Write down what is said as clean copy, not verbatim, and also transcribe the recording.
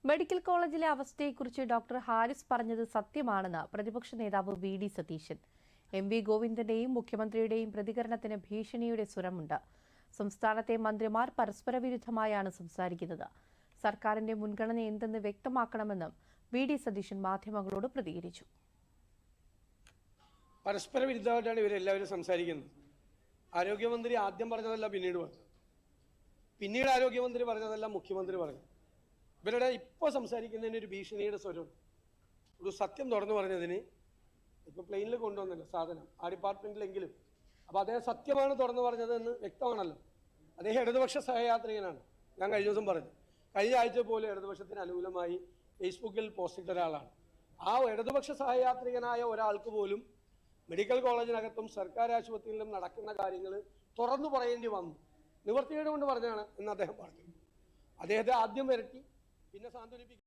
Medical കോളേജിലെ അവസ്ഥയെക്കുറിച്ച് doctor Haris പറഞ്ഞത് സത്യമാണെന്ന് പ്രതിപക്ഷ നേതാവ് വി.ഡി. സതീശൻ. എം.വി. ഗോവിന്ദന്റെയും മുഖ്യമന്ത്രിയുടെയും പ്രതികരണത്തിന് ഭീഷണിയുടെ സ്വരമുണ്ട്. സംസ്ഥാനത്തെ മന്ത്രിമാർ പരസ്പര വിരുദ്ധമായാണ് സംസാരിക്കുന്നത്. സർക്കാരിന്റെ മുൻഗണന എന്തെന്ന് വ്യക്തമാക്കണമെന്നും വി.ഡി. സതീശൻ മാധ്യമങ്ങളോട് പ്രതികരിച്ചു. പരസ്പര വിരുദ്ധമായിട്ടാണ് ഇവരെല്ലാവരും സംസാരിക്കുന്നത്. ആരോഗ്യമന്ത്രി ആദ്യം പറഞ്ഞതല്ല പിന്നീട് പറഞ്ഞു, പിന്നീട് ആരോഗ്യമന്ത്രി പറഞ്ഞതല്ല മുഖ്യമന്ത്രി പറഞ്ഞു. ഇവരുടെ ഇപ്പോൾ സംസാരിക്കുന്നതിന് ഒരു ഭീഷണിയുടെ സ്വരം. ഒരു സത്യം തുറന്നു പറഞ്ഞതിന് ഇപ്പോൾ പ്ലെയിനിൽ കൊണ്ടുവന്നല്ലോ സാധനം, ആ ഡിപ്പാർട്ട്മെന്റിലെങ്കിലും. അപ്പോൾ അദ്ദേഹം സത്യമാണ് തുറന്നു പറഞ്ഞതെന്ന് വ്യക്തമാണല്ലോ. അദ്ദേഹം ഇടതുപക്ഷ സഹയാത്രികനാണ്. ഞാൻ കഴിഞ്ഞ ദിവസം പറഞ്ഞു, കഴിഞ്ഞ ആഴ്ച പോലും ഇടതുപക്ഷത്തിന് അനുകൂലമായി ഫേസ്ബുക്കിൽ പോസ്റ്റ് ഇട്ട ഒരാളാണ്. ആ ഇടതുപക്ഷ സഹയാത്രികനായ ഒരാൾക്ക് പോലും മെഡിക്കൽ കോളേജിനകത്തും സർക്കാർ ആശുപത്രിയിലും നടക്കുന്ന കാര്യങ്ങൾ തുറന്നു പറയേണ്ടി വന്നു. നിവൃത്തികേട് കൊണ്ട് പറഞ്ഞാണ് എന്ന് അദ്ദേഹം പറഞ്ഞു. അദ്ദേഹത്തെ ആദ്യം വരട്ടി, പിന്നെ സാന്ത്വനിപ്പിക്കും.